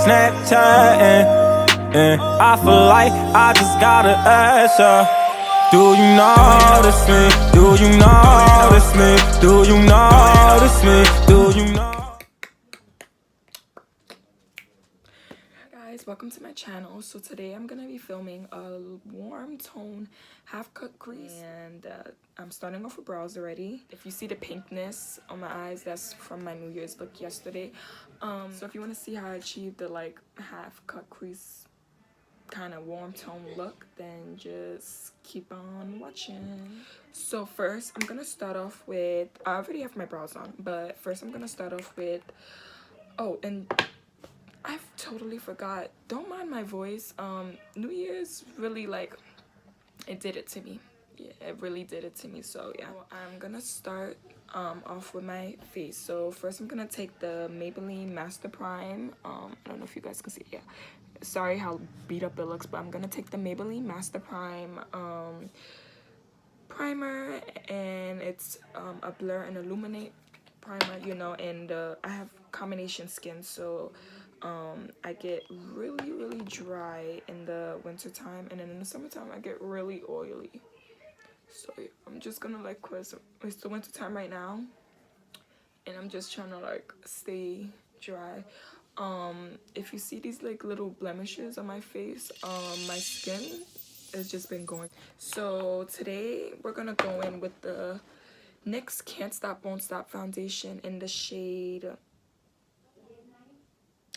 Snapchatting, and I feel like I just gotta ask ya, do you notice me? Do you notice me? Do you notice me? Do you know? Guys, welcome to my channel. So today I'm gonna be filming a warm tone half cut crease, and I'm starting off with brows already. If you see the pinkness on my eyes, that's from my New Year's look yesterday. So if you want to see how I achieved the like half cut crease kind of warm tone look, then just keep on watching. So first I'm gonna start off with, I already have my brows on, but first I'm gonna start off with, oh, and I totally forgot, don't mind my voice. New Year's really, like, it did it to me. Yeah, it really did it to me. So yeah, I'm gonna start off with my face. So first I'm gonna take the Maybelline Master Prime. I don't know if you guys can see it. Yeah, sorry how beat up it looks, but I'm gonna take the Maybelline Master Prime primer, and it's a blur and illuminate primer, you know. And I have combination skin, so I get really dry in the winter time, and then in the summertime I get really oily. So yeah, I'm just gonna like, cause it's the winter time right now and I'm just trying to like stay dry. If you see these like little blemishes on my face, my skin has just been going. So today we're gonna go in with the NYX Can't Stop Won't Stop foundation in the shade,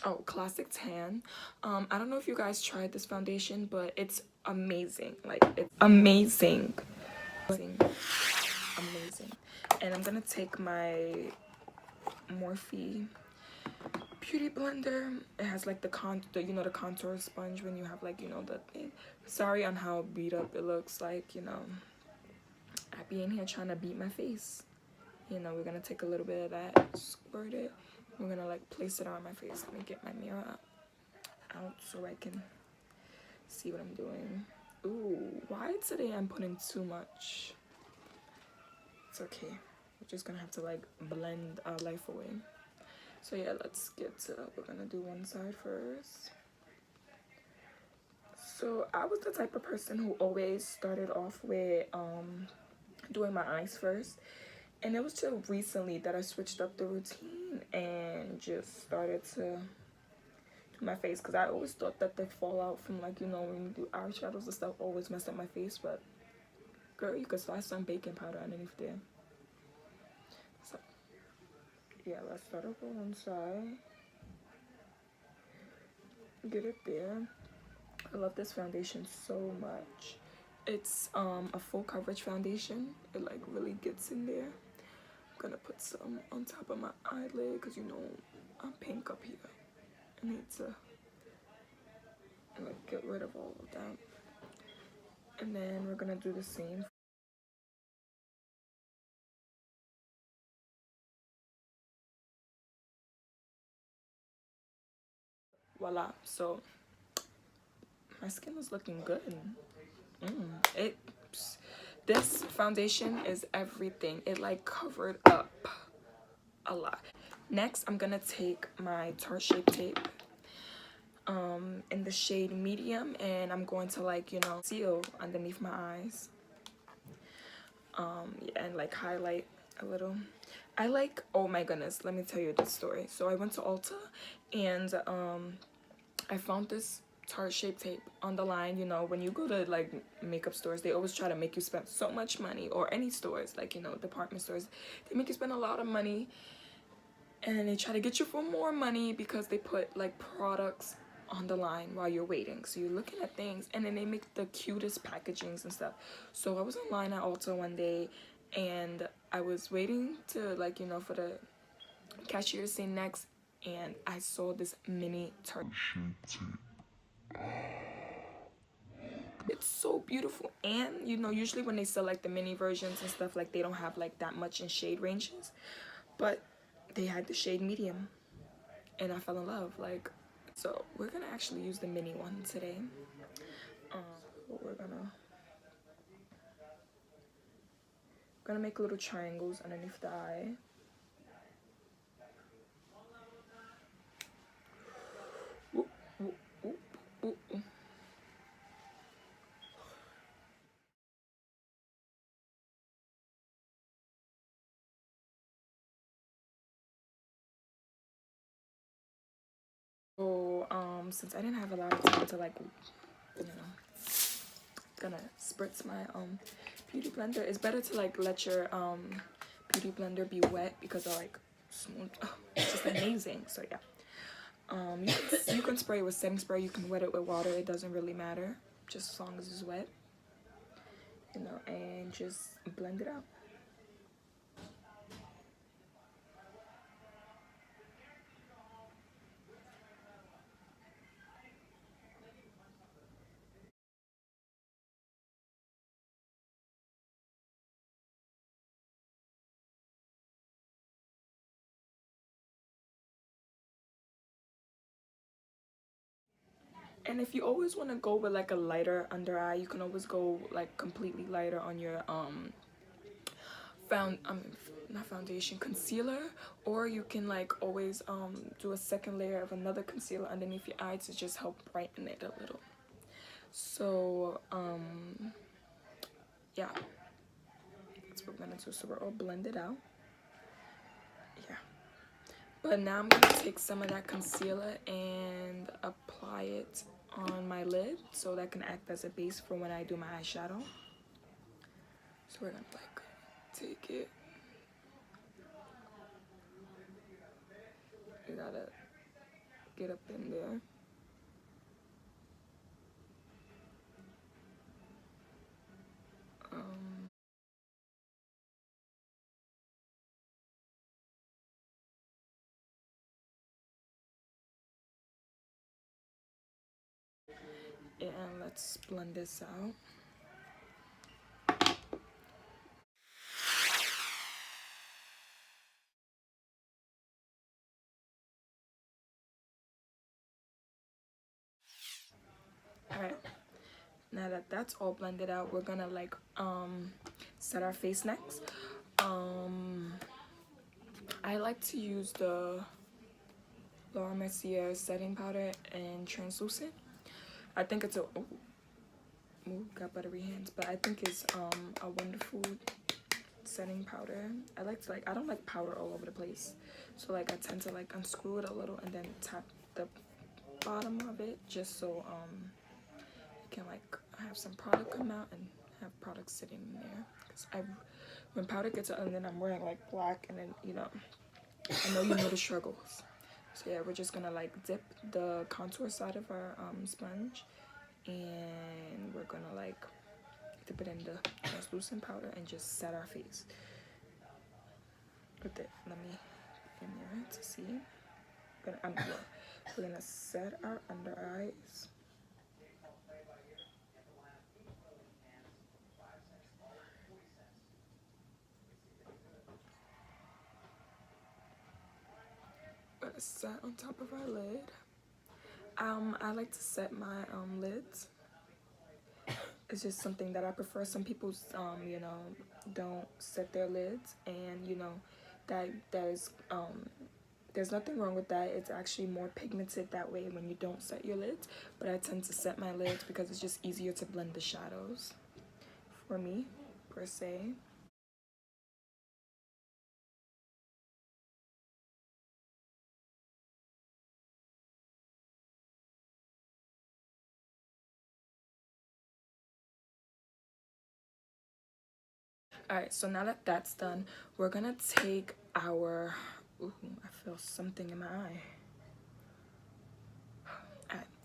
oh, Classic Tan. I don't know if you guys tried this foundation, but it's amazing. Like, it's amazing. Amazing. And I'm gonna take my Morphe beauty blender. It has like the the contour sponge when you have like, you know, the thing. Sorry on how beat up it looks, like, you know, I be in here trying to beat my face. You know, we're gonna take a little bit of that, squirt it, we're gonna like place it on my face. Let me get my mirror out so I can see what I'm doing. Ooh, why today I'm putting too much? It's okay, we're just gonna have to like blend our life away. So yeah, let's get to, we're gonna do one side first. So I was the type of person who always started off with doing my eyes first, and it was till recently that I switched up the routine and just started to do my face, because I always thought that the fallout from, like, you know, when you do eyeshadows and stuff always messed up my face. But girl, you could slide some baking powder underneath there. So yeah, let's start off on one side, get it there. I love this foundation so much. It's a full coverage foundation. It like really gets in there. I'm gonna put some on top of my eyelid because, you know, I'm pink up here. I need to like get rid of all of that. And then we're gonna do the same. Voila. So my skin is looking good. This foundation is everything. It like covered up a lot. Next, I'm gonna take my Tarte Shape Tape in the shade medium, and I'm going to, like, you know, seal underneath my eyes, yeah, and like highlight a little. I like, oh my goodness, let me tell you this story. So I went to Ulta, and I found this Tarte Shape Tape on the line. You know, when you go to like makeup stores, they always try to make you spend so much money, or any stores, like, you know, department stores, they make you spend a lot of money, and then they try to get you for more money because they put like products on the line while you're waiting. So you're looking at things, and then they make the cutest packagings and stuff. So I was in line at Ulta one day, and I was waiting to, like, you know, for the cashier to say next, and I saw this mini Tarte. It's so beautiful. And, you know, usually when they sell like the mini versions and stuff, like, they don't have like that much in shade ranges, but they had the shade medium, and I fell in love. Like, so we're gonna actually use the mini one today. We're gonna make little triangles underneath the eye. Whoop. since I didn't have a lot of time to like, you know, gonna spritz my beauty blender. It's better to like let your beauty blender be wet because I like smooth. Oh, it's just amazing. So yeah, you can spray it with setting spray, you can wet it with water, it doesn't really matter, just as long as it's wet, you know, and just blend it out. And if you always want to go with like a lighter under eye, you can always go like completely lighter on your not foundation, concealer, or you can like always do a second layer of another concealer underneath your eye to just help brighten it a little. So yeah, that's what we're gonna do. So we're all blended out. Yeah, but now I'm gonna take some of that concealer and apply it on my lid so that can act as a base for when I do my eyeshadow. So we're gonna like take it. You gotta get up in there. And let's blend this out. Alright, now that that's all blended out, we're gonna like set our face next. I like to use the Laura Mercier setting powder and translucent. I think it's a got buttery hands, but I think it's a wonderful setting powder. I like to I don't like powder all over the place, so like I tend to like unscrew it a little and then tap the bottom of it just so you can like have some product come out and have product sitting in there. Because when powder gets out and then I'm wearing like black, and then you know, I know you know the struggles. So yeah, we're just gonna like dip the contour side of our sponge, and we're gonna like dip it in the translucent powder and just set our face with it. Let me in there to see. We're gonna set our under eyes. We're gonna set on top of our lid. I like to set my lids. It's just something that I prefer. Some people you know, don't set their lids, and you know that there's nothing wrong with that. It's actually more pigmented that way when you don't set your lids, but I tend to set my lids because it's just easier to blend the shadows for me per se. Alright, so now that that's done, we're gonna take our ooh, I feel something in my eye.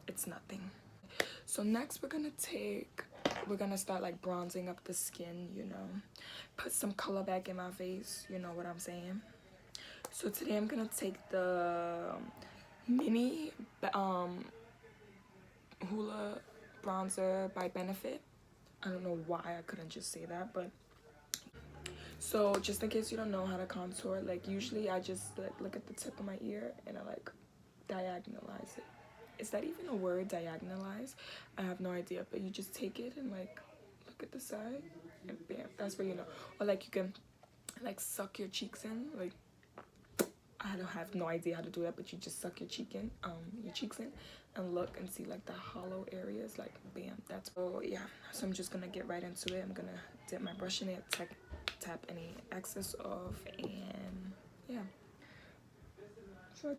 It's nothing. So next we're gonna start like bronzing up the skin, you know, put some color back in my face, you know what I'm saying. So today I'm gonna take the mini Hoola bronzer by Benefit. I don't know why I couldn't just say that, but so just in case you don't know how to contour, like usually I just like look at the tip of my ear and I like diagonalize it. Is that even a word, diagonalize? I have no idea, but you just take it and like look at the side and bam, that's where you know. Or like you can like suck your cheeks in, like I don't have no idea how to do that, but you just suck your cheeks in and look and see like the hollow areas, like bam, that's. Oh yeah, so I'm just gonna get right into it. I'm gonna dip my brush in it, tap any excess off, and yeah. So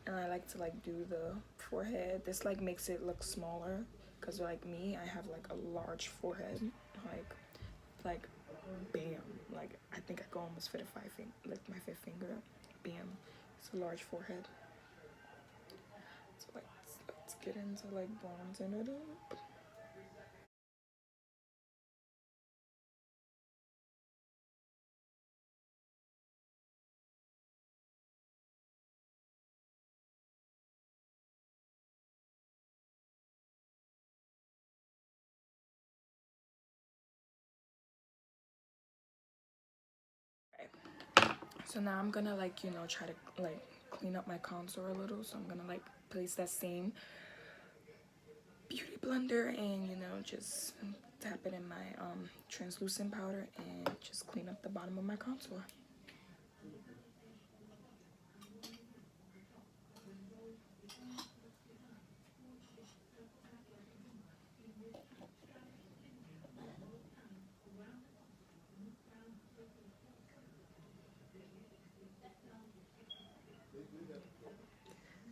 And I like to like do the forehead. This like makes it look smaller, because like me, I have like a large forehead. Like bam, like I think I could almost fit a like my fifth finger. Bam, it's a large forehead. So like let's get into like bronzing it up. So now I'm gonna like, you know, try to like clean up my contour a little. So I'm gonna like place that same beauty blender and, you know, just tap it in my translucent powder and just clean up the bottom of my contour.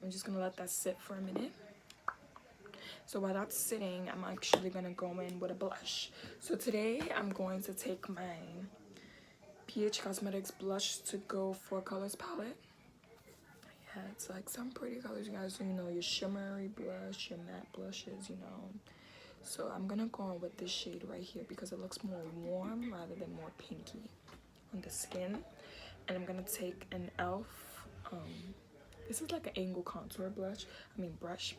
I'm just gonna let that sit for a minute. So while that's sitting, I'm actually gonna go in with a blush. So today I'm going to take my PH Cosmetics blush to go 4 colors palette. Yeah, it's like some pretty colors, you guys. So, you know, your shimmery blush, your matte blushes, you know. So I'm gonna go in with this shade right here because it looks more warm rather than more pinky on the skin. And I'm gonna take an e.l.f. This is like an angle contour brush,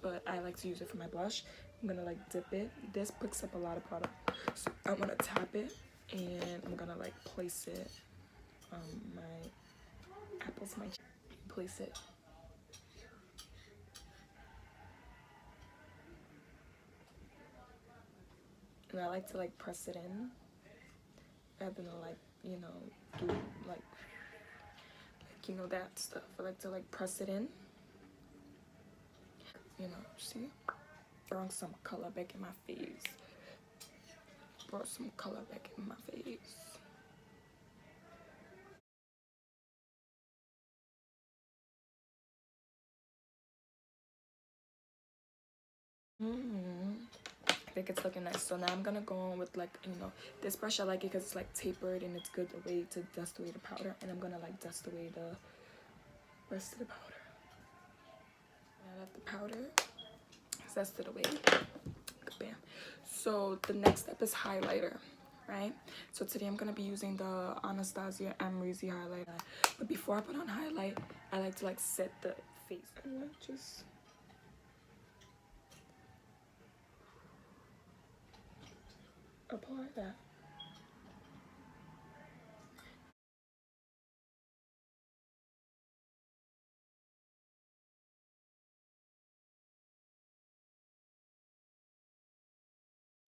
but I like to use it for my blush. I'm gonna like dip it. This picks up a lot of product. So I'm gonna tap it and I'm gonna like place it my apples, my place it. And I like to like press it in rather than like, you know, do like you know, that stuff. I like to like press it in. You know, see? Throwing some color back in my face. Brought some color back in my face. I think it's looking nice. So now I'm gonna go on with like, you know, this brush. I like it because it's like tapered and it's good way to dust away the powder. And I'm gonna like dust away the rest of the powder. Now that the powder is dusted away, bam. So the next step is highlighter, right? So today I'm gonna be using the Anastasia Amrezy highlighter. But before I put on highlight, I like to like set the face and like just apply that.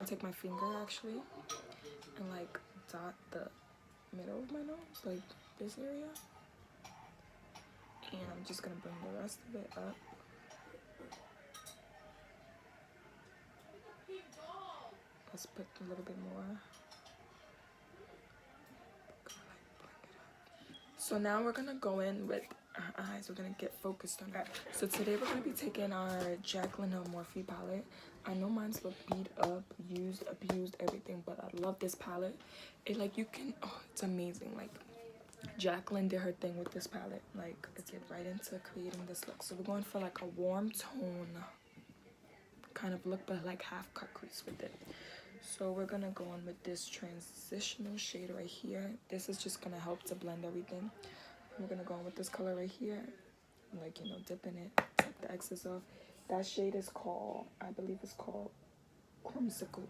I'll take my finger actually and like dot the middle of my nose, like this area. And I'm just gonna bring the rest of it up. Let's put a little bit more. So now we're gonna go in with our eyes. We're gonna get focused on that. So today we're gonna be taking our Jaclyn Hill Morphe palette. I know mine's look beat up, used, abused, everything, but I love this palette. It like you can, oh, it's amazing. Like Jaclyn did her thing with this palette. Like let's get right into creating this look. So we're going for like a warm tone kind of look, but like half cut crease with it. So we're gonna go on with this transitional shade right here. This is just gonna help to blend everything. We're gonna go on with this color right here, like, you know, dipping it, take the excess off. That shade is called, I believe it's called Crimsicle.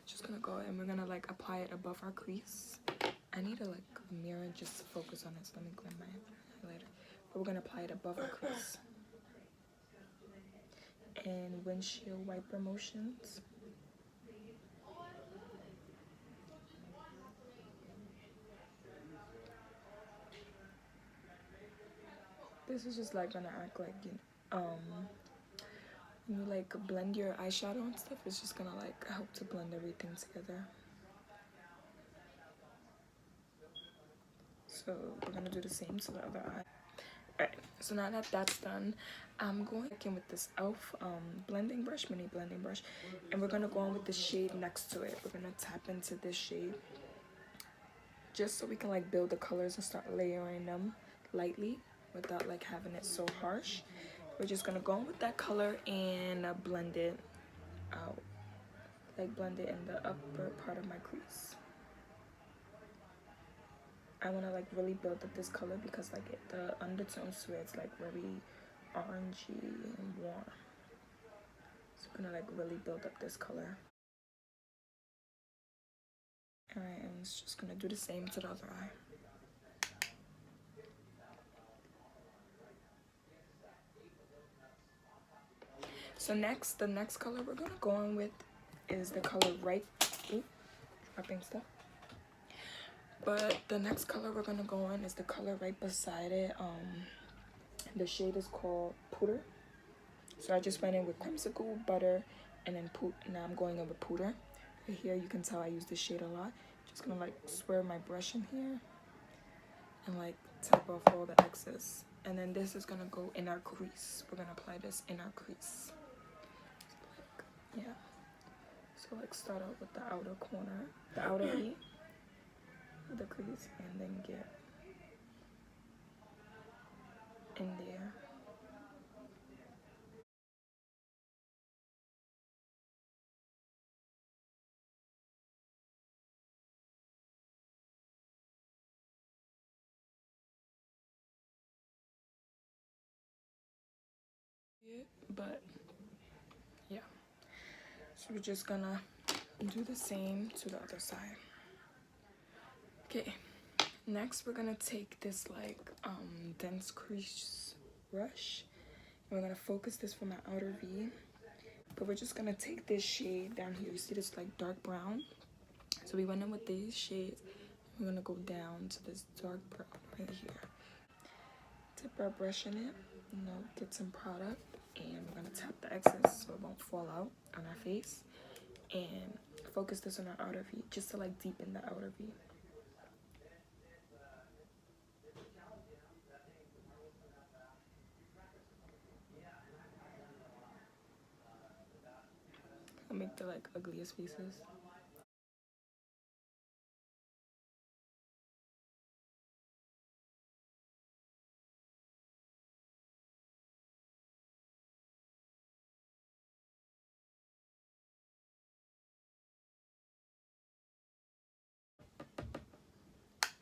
Just gonna go and we're gonna like apply it above our crease. I need a like a mirror just to focus on it, so let me blend my highlighter. But we're gonna apply it above our crease. And windshield wiper motions. This is just like gonna act like, you know, when you like blend your eyeshadow and stuff, it's just gonna like help to blend everything together. So we're gonna do the same to the other eye. Alright, so now that that's done, I'm going in with this e.l.f. Blending brush, mini blending brush, and we're gonna go in with the shade next to it. We're gonna tap into this shade just so we can like build the colors and start layering them lightly without like having it so harsh. We're just gonna go in with that color and blend it out, like blend it in the upper part of my crease. I want to like really build up this color because like the undertones to it's like very orangey and warm. So I'm gonna like really build up this color. Alright, and it's just gonna do the same to the other eye. So next, the next color we're gonna go in with is the color right. Ooh, dropping stuff. But the next color we're gonna go in is the color right beside it. The shade is called Pooter. So I just went in with creamsicle, butter, and then now I'm going in with Pooter. Right here you can tell I use this shade a lot. Just gonna like swerve my brush in here and like tap off all the excess. And then this is gonna go in our crease. We're gonna apply this in our crease. So like, yeah. So like start out with the outer corner, the outer V of the crease, and then get in there. But yeah, so we're just gonna do the same to the other side. Okay, next we're gonna take this like dense crease brush and we're gonna focus this for my outer V, but we're just gonna take this shade down here. You see this like dark brown? So we went in with these shades. We're gonna go down to this dark brown right here. Dip our brush in it, you know, get some product, and we're gonna tap the excess so it won't fall out on our face, and focus this on our outer V just to like deepen the outer V. I'll make the like ugliest faces.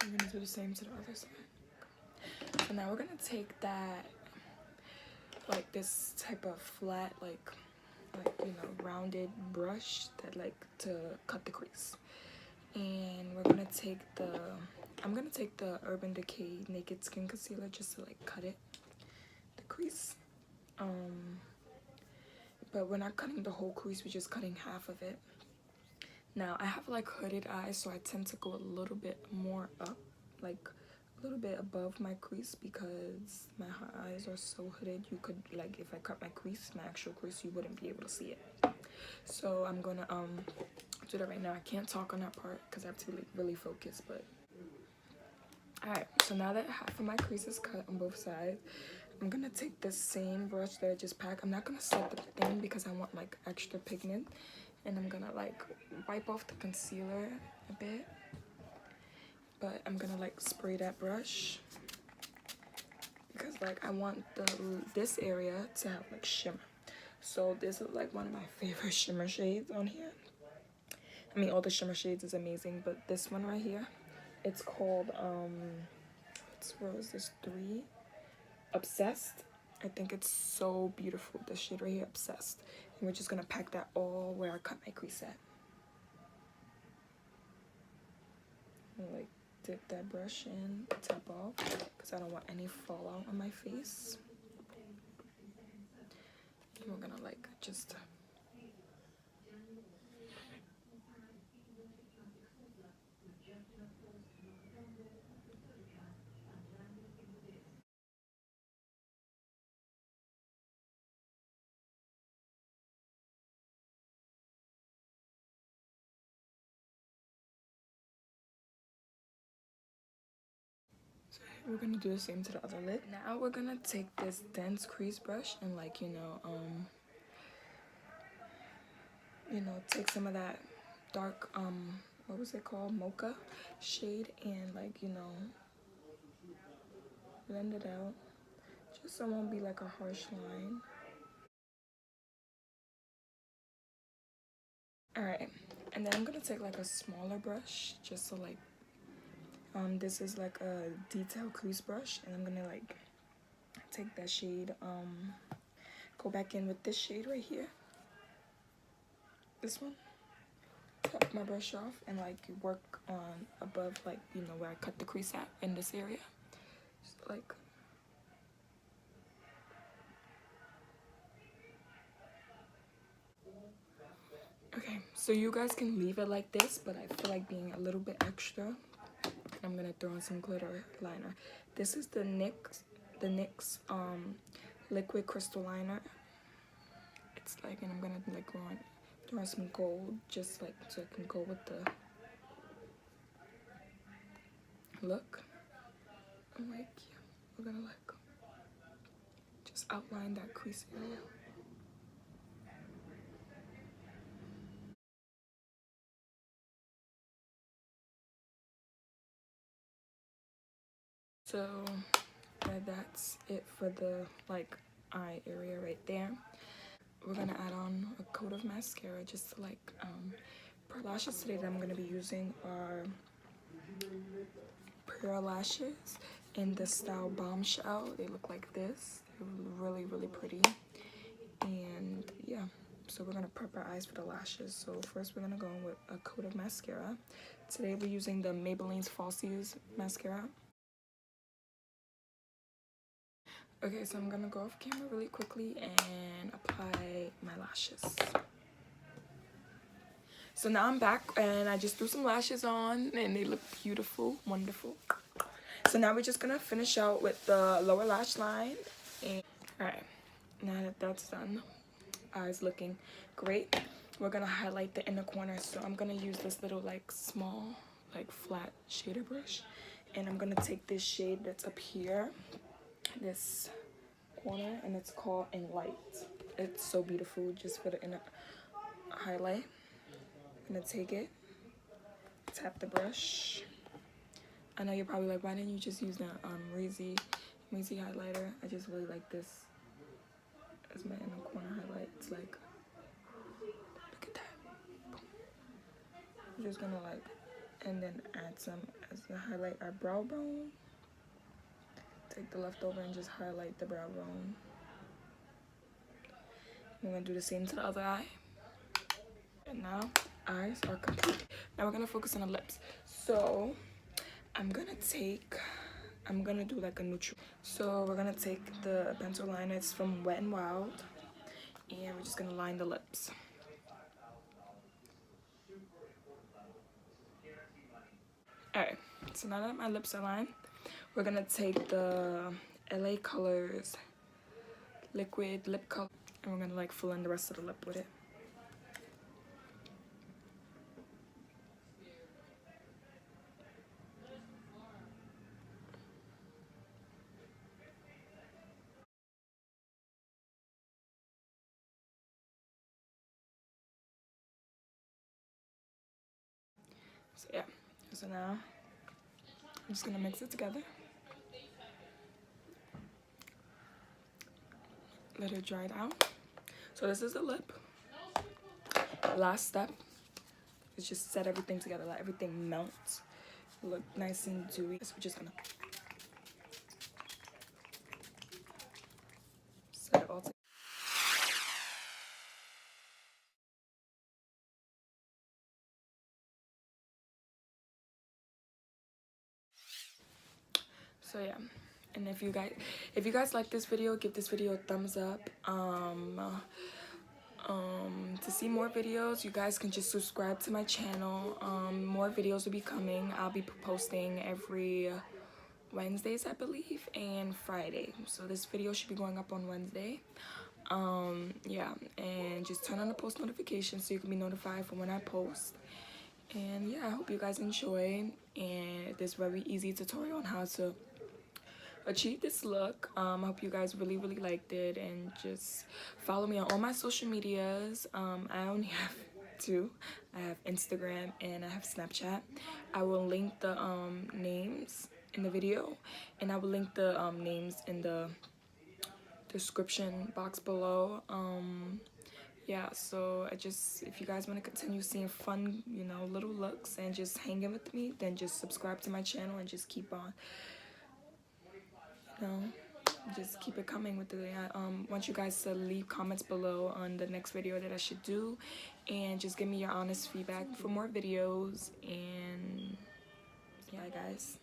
I'm gonna do the same to the other side. So now we're gonna take that, like this type of flat, like you know, rounded brush that like to cut the crease, and we're gonna take I'm gonna take the Urban Decay Naked Skin Concealer just to like cut it, the crease. But we're not cutting the whole crease, we're just cutting half of it. Now I have like hooded eyes, so I tend to go a little bit more up, like a little bit above my crease, because my eyes are so hooded. You could like, if I cut my crease, my actual crease, you wouldn't be able to see it. So I'm gonna do that right now. I can't talk on that part because I have to really focus. But alright, so now that half of my crease is cut on both sides, I'm gonna take the same brush that I just packed. I'm not gonna set the thing because I want like extra pigment, and I'm gonna like wipe off the concealer a bit, but I'm gonna like spray that brush because like I want this area to have like shimmer. So this is like one of my favorite shimmer shades on here. I mean, all the shimmer shades is amazing, but this one right here, it's called what was this, 3 Obsessed. I think it's so beautiful, this shade right here, Obsessed. And we're just gonna pack that all where I cut my crease at. And like dip that brush in, tap off, because I don't want any fallout on my face. And we're gonna like just so we're gonna do the same to the other lip. Now we're gonna take this dense crease brush and like, take some of that dark, what was it called? Mocha shade and like, blend it out. Just so it won't be like a harsh line. Alright, and then I'm gonna take like a smaller brush just so like, this is like a detail crease brush, and I'm gonna like take that shade, go back in with this shade right here, this one, cut my brush off and like work on above, like, where I cut the crease at in this area, just like, okay, so you guys can leave it like this, but I feel like being a little bit extra, and I'm gonna throw in some glitter liner. This is the NYX liquid crystal liner. It's like, and I'm gonna like throw on some gold, just like so it can go with the look. I'm like, yeah, we're gonna like just outline that crease area. So that's it for the like eye area right there. We're gonna add on a coat of mascara just to like for lashes today that I'm gonna be using are Pure Lashes in the style Bombshell. They look like this. They're really, really pretty. And yeah, so we're gonna prep our eyes for the lashes. So first we're gonna go in with a coat of mascara. Today we're using the Maybelline's Falsies mascara. Okay, so I'm gonna go off camera really quickly and apply my lashes. So now I'm back and I just threw some lashes on and they look beautiful, wonderful. So now we're just gonna finish out with the lower lash line. And alright, now that that's done, eyes looking great. We're gonna highlight the inner corner. So I'm gonna use this little like small, like flat shader brush. And I'm gonna take this shade that's up here, this corner, and it's called In Light. It's so beautiful just for the inner highlight. I'm gonna take it, tap the brush. I know you're probably like, why didn't you just use the Reezy highlighter? I just really like this as my inner corner highlight. It's like, look at that. Boom. I'm just gonna like, and then add some as the highlight our brow bone. Take the leftover and just highlight the brow bone. I'm gonna do the same to the other eye. And now eyes are complete. Now we're gonna focus on the lips. So I'm gonna do like a neutral. So we're gonna take the pencil liner. It's from Wet n Wild, and we're just gonna line the lips. Alright, so now that my lips are lined, we're gonna take the LA Colors liquid lip color, and we're gonna like fill in the rest of the lip with it. So yeah, so now I'm just gonna mix it together. Let it dry down. So this is the lip. Last step is just set everything together, let everything melt, look nice and dewy. So we're just gonna set it all together. So yeah, and if you guys like this video, give this video a thumbs up. To see more videos, you guys can just subscribe to my channel. More videos will be coming. I'll be posting every Wednesdays, I believe, and Friday. So this video should be going up on Wednesday. Yeah, and just turn on the post notifications so you can be notified for when I post. And yeah, I hope you guys enjoy and this very easy tutorial on how to achieved this look. I hope you guys really liked it, and just follow me on all my social medias. I only have two. I have Instagram and I have Snapchat. I will link the names in the video, and I will link the names in the description box below. Yeah, so if you guys want to continue seeing fun, you know, little looks and just hanging with me, then just subscribe to my channel and just keep on, you know, just keep it coming with it. I want you guys to leave comments below on the next video that I should do, and just give me your honest feedback for more videos. And yeah, guys.